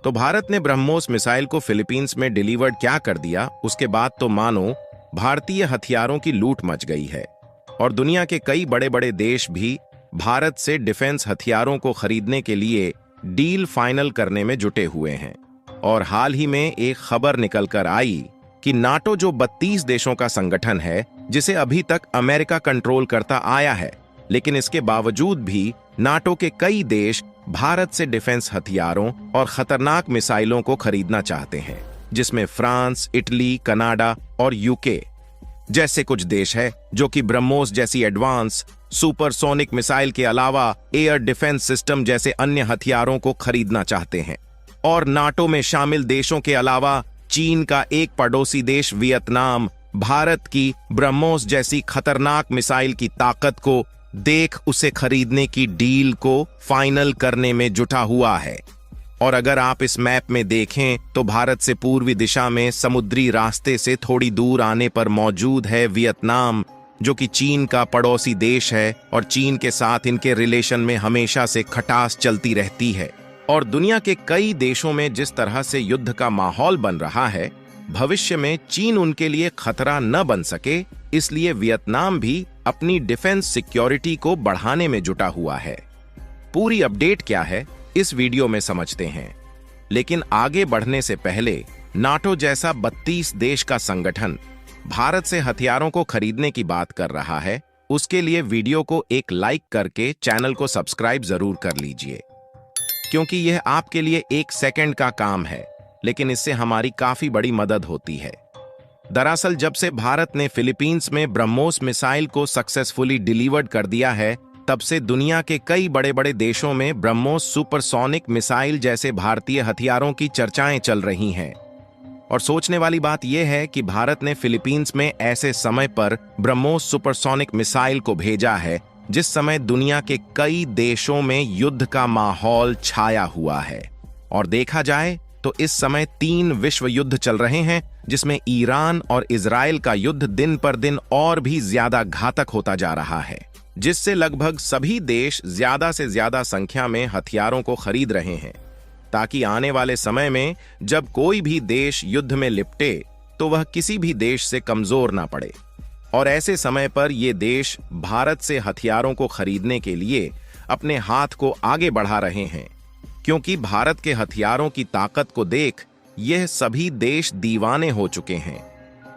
तो भारत ने ब्रह्मोस मिसाइल को फिलीपींस में डिलीवर्ड क्या कर दिया, उसके बाद तो मानो भारतीय हथियारों की लूट मच गई है और दुनिया के कई बड़े बड़े देश भी भारत से डिफेंस हथियारों को खरीदने के लिए डील फाइनल करने में जुटे हुए हैं। और हाल ही में एक खबर निकल कर आई कि नाटो, जो 32 देशों का संगठन है, जिसे अभी तक अमेरिका कंट्रोल करता आया है, लेकिन इसके बावजूद भी नाटो के कई देश भारत से डिफेंस हथियारों और खतरनाक मिसाइलों को खरीदना चाहते हैं, जिसमें फ्रांस, इटली, कनाडा और यूके जैसे कुछ देश है जो कि ब्रह्मोस जैसी एडवांस सुपरसोनिक मिसाइल के अलावा एयर डिफेंस सिस्टम जैसे अन्य हथियारों को खरीदना चाहते हैं। और नाटो में शामिल देशों के अलावा चीन का एक पड़ोसी देश वियतनाम भारत की ब्रह्मोस जैसी खतरनाक मिसाइल की ताकत को देख उसे खरीदने की डील को फाइनल करने में जुटा हुआ है। और अगर आप इस मैप में देखें तो भारत से पूर्वी दिशा में समुद्री रास्ते से थोड़ी दूर आने पर मौजूद है वियतनाम, जो कि चीन का पड़ोसी देश है और चीन के साथ इनके रिलेशन में हमेशा से खटास चलती रहती है। और दुनिया के कई देशों में जिस तरह से युद्ध का माहौल बन रहा है, भविष्य में चीन उनके लिए खतरा न बन सके, इसलिए वियतनाम भी अपनी डिफेंस सिक्योरिटी को बढ़ाने में जुटा हुआ है। पूरी अपडेट क्या है इस वीडियो में समझते हैं, लेकिन आगे बढ़ने से पहले नाटो जैसा 32 देश का संगठन भारत से हथियारों को खरीदने की बात कर रहा है, उसके लिए वीडियो को एक लाइक करके चैनल को सब्सक्राइब जरूर कर लीजिए, क्योंकि यह आपके लिए 1 सेकंड का काम है, लेकिन इससे हमारी काफी बड़ी मदद होती है। दरअसल जब से भारत ने फिलीपींस में ब्रह्मोस मिसाइल को सक्सेसफुली डिलीवर्ड कर दिया है, तब से दुनिया के कई बड़े बड़े देशों में ब्रह्मोस सुपरसोनिक मिसाइल जैसे भारतीय हथियारों की चर्चाएं चल रही हैं। और सोचने वाली बात यह है कि भारत ने फिलीपींस में ऐसे समय पर ब्रह्मोस सुपरसोनिक मिसाइल को भेजा है जिस समय दुनिया के कई देशों में युद्ध का माहौल छाया हुआ है। और देखा जाए तो इस समय 3 विश्व युद्ध चल रहे हैं, जिसमें ईरान और इजराइल का युद्ध दिन पर दिन और भी ज्यादा घातक होता जा रहा है, जिससे लगभग सभी देश ज्यादा से ज्यादा संख्या में हथियारों को खरीद रहे हैं, ताकि आने वाले समय में जब कोई भी देश युद्ध में लिपटे तो वह किसी भी देश से कमजोर ना पड़े। और ऐसे समय पर ये देश भारत से हथियारों को खरीदने के लिए अपने हाथ को आगे बढ़ा रहे हैं, क्योंकि भारत के हथियारों की ताकत को देख यह सभी देश दीवाने हो चुके हैं।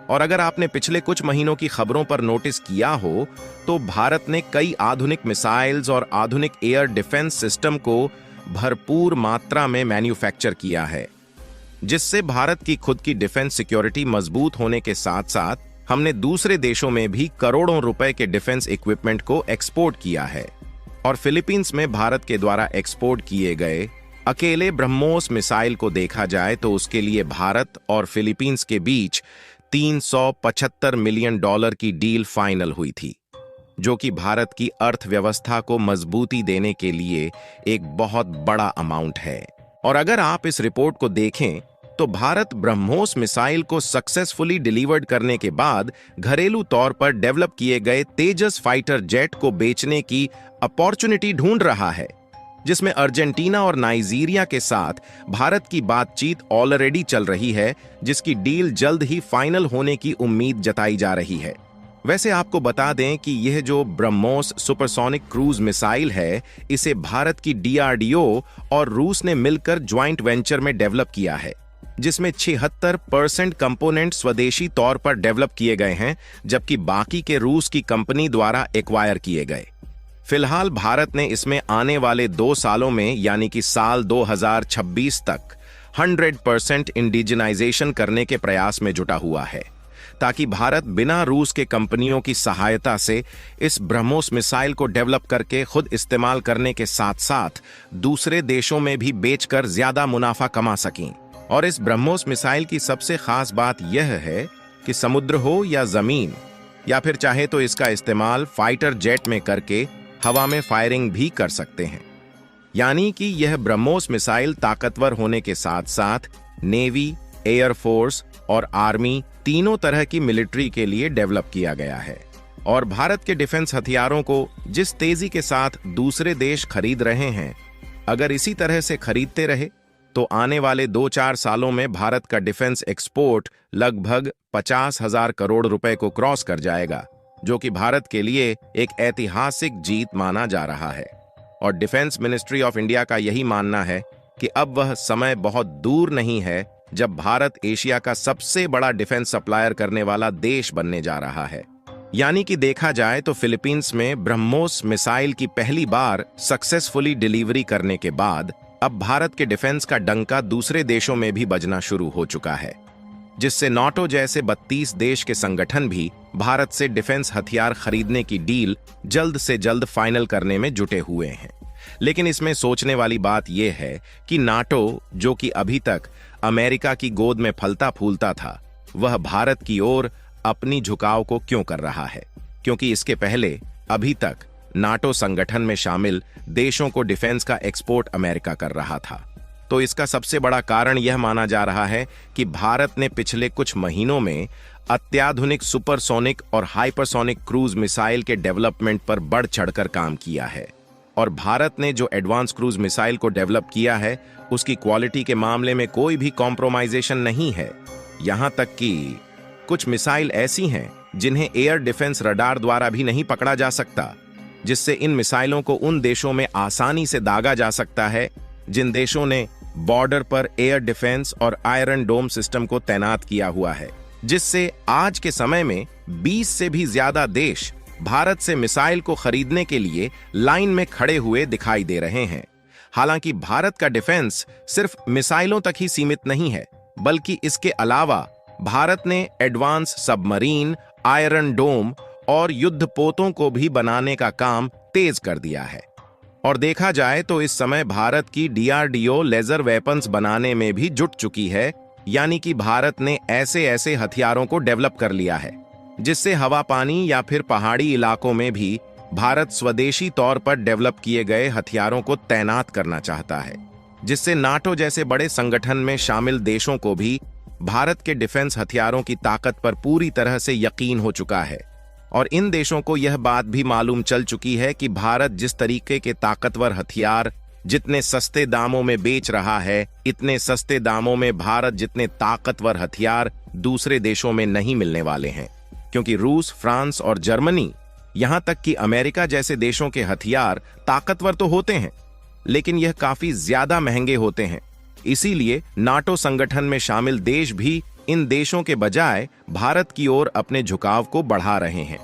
और अगर आपने पिछले कुछ महीनों की खबरों पर नोटिस किया हो तो भारत ने कई आधुनिक मिसाइल्स और आधुनिक एयर डिफेंस सिस्टम को भरपूर मात्रा में मैन्युफैक्चर किया है, जिससे भारत की खुद की डिफेंस सिक्योरिटी मजबूत होने के साथ साथ हमने दूसरे देशों में भी करोड़ों रुपए के डिफेंस इक्विपमेंट को एक्सपोर्ट किया है। और फिलीपींस में भारत के द्वारा एक्सपोर्ट किए गए अकेले ब्रह्मोस मिसाइल को देखा जाए तो उसके लिए भारत और फिलीपींस के बीच $375 मिलियन की डील फाइनल हुई थी, जो कि भारत की अर्थव्यवस्था को मजबूती देने के लिए एक बहुत बड़ा अमाउंट है। और अगर आप इस रिपोर्ट को देखें तो भारत ब्रह्मोस मिसाइल को सक्सेसफुली डिलीवर्ड करने के बाद घरेलू तौर पर डेवलप किए गए तेजस फाइटर जेट को बेचने की अपॉर्चुनिटी ढूंढ रहा है, जिसमें अर्जेंटीना और नाइजीरिया के साथ भारत की बातचीत ऑलरेडी चल रही है, जिसकी डील जल्द ही फाइनल होने की उम्मीद जताई जा रही है। वैसे आपको बता दें कि यह जो ब्रह्मोस सुपरसोनिक क्रूज मिसाइल है, इसे भारत की DRDO और रूस ने मिलकर ज्वाइंट वेंचर में डेवलप किया है, जिसमें 76% कंपोनेंट स्वदेशी तौर पर डेवलप किए गए हैं, जबकि बाकी के रूस की कंपनी द्वारा एक्वायर किए गए। फिलहाल भारत ने इसमें आने वाले 2 सालों में यानी कि साल 2026 तक 100% इंडिजिनाइजेशन करने के प्रयास में जुटा हुआ है, ताकि भारत बिना रूस के कंपनियों की सहायता से इस ब्रह्मोस मिसाइल को डेवलप करके खुद इस्तेमाल करने के साथ साथ दूसरे देशों में भी बेचकर ज्यादा मुनाफा कमा सकें। और इस ब्रह्मोस मिसाइल की सबसे खास बात यह है कि समुद्र हो या जमीन या फिर चाहे तो इसका इस्तेमाल फाइटर जेट में करके हवा में फायरिंग भी कर सकते हैं। यानी कि यह ब्रह्मोस मिसाइल ताकतवर होने के साथ साथ नेवी, एयरफोर्स और आर्मी तीनों तरह की मिलिट्री के लिए डेवलप किया गया है। और भारत के डिफेंस हथियारों को जिस तेजी के साथ दूसरे देश खरीद रहे हैं, अगर इसी तरह से खरीदते रहे तो आने वाले 2-4 सालों में भारत का डिफेंस एक्सपोर्ट लगभग 50,000 करोड़ रुपए को क्रॉस कर जाएगा, जो कि भारत के लिए एक ऐतिहासिक जीत माना जा रहा है। और डिफेंस मिनिस्ट्री ऑफ इंडिया का यही मानना है कि अब वह समय बहुत दूर नहीं है जब भारत एशिया का सबसे बड़ा डिफेंस सप्लायर करने वाला देश बनने जा रहा है। यानी कि देखा जाए तो फिलीपींस में ब्रह्मोस मिसाइल की पहली बार सक्सेसफुली डिलीवरी करने के बाद अब भारत के डिफेंस का डंका दूसरे देशों में भी बजना शुरू हो चुका है, जिससे नाटो जैसे 32 देश के संगठन भी भारत से डिफेंस हथियार खरीदने की डील जल्द से जल्द फाइनल करने में जुटे हुए हैं। लेकिन इसमें सोचने वाली बात यह है कि नाटो, जो कि अभी तक अमेरिका की गोद में फलता फूलता था, वह भारत की ओर अपनी झुकाव को क्यों कर रहा है? क्योंकि इसके पहले अभी तक नाटो संगठन में शामिल देशों को डिफेंस का एक्सपोर्ट अमेरिका कर रहा था। तो इसका सबसे बड़ा कारण यह माना जा रहा है कि भारत ने पिछले कुछ महीनों में अत्याधुनिक सुपरसोनिक और हाइपरसोनिक क्रूज मिसाइल के डेवलपमेंट पर बढ़ चढ़कर काम किया है। और भारत ने जो एडवांस क्रूज मिसाइल को डेवलप किया है, उसकी क्वालिटी के मामले में कोई भी कॉम्प्रोमाइजेशन नहीं है। यहां तक कि कुछ मिसाइल ऐसी हैं जिन्हें एयर डिफेंस रडार द्वारा भी नहीं पकड़ा जा सकता, जिससे इन मिसाइलों को उन देशों में आसानी से दागा जा सकता है जिन देशों ने बॉर्डर पर एयर डिफेंस और आयरन डोम सिस्टम को तैनात किया हुआ है, जिससे आज के समय में 20 से भी ज्यादा देश भारत से मिसाइल को खरीदने के लिए लाइन में खड़े हुए दिखाई दे रहे हैं। हालांकि भारत का डिफेंस सिर्फ मिसाइलों तक ही सीमित नहीं है, बल्कि इसके अलावा भारत ने एडवांस सबमरीन, आयरन डोम और युद्धपोतों को भी बनाने का काम तेज कर दिया है। और देखा जाए तो इस समय भारत की DRDO लेजर वेपन्स बनाने में भी जुट चुकी है, यानी कि भारत ने ऐसे ऐसे हथियारों को डेवलप कर लिया है जिससे हवा पानी या फिर पहाड़ी इलाकों में भी भारत स्वदेशी तौर पर डेवलप किए गए हथियारों को तैनात करना चाहता है, जिससे नाटो जैसे बड़े संगठन में शामिल देशों को भी भारत के डिफेंस हथियारों की ताकत पर पूरी तरह से यकीन हो चुका है। और इन देशों को यह बात भी मालूम चल चुकी है कि भारत जिस तरीके के ताकतवर हथियार जितने सस्ते दामों में बेच रहा है, इतने सस्ते दामों में भारत जितने ताकतवर हथियार दूसरे देशों में नहीं मिलने वाले हैं। क्योंकि रूस, फ्रांस और जर्मनी, यहां तक कि अमेरिका जैसे देशों के हथियार ताकतवर तो होते हैं, लेकिन यह काफी ज्यादा महंगे होते हैं। इसीलिए नाटो संगठन में शामिल देश भी इन देशों के बजाय भारत की ओर अपने झुकाव को बढ़ा रहे हैं।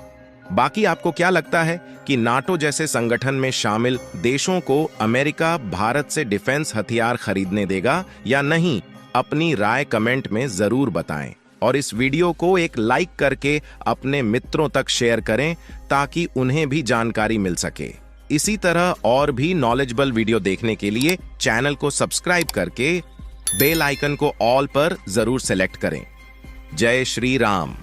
बाकी आपको क्या लगता है कि नाटो जैसे संगठन में शामिल देशों को अमेरिका भारत से डिफेंस हथियार खरीदने देगा या नहीं? अपनी राय कमेंट में जरूर बताएं और इस वीडियो को एक लाइक करके अपने मित्रों तक शेयर करें ताकि उन्हें भी जानकारी मिल सके। इसी तरह और भी नॉलेजेबल वीडियो देखने के लिए चैनल को सब्सक्राइब करके बेल आइकन को ऑल पर जरूर सेलेक्ट करें। जय श्री राम।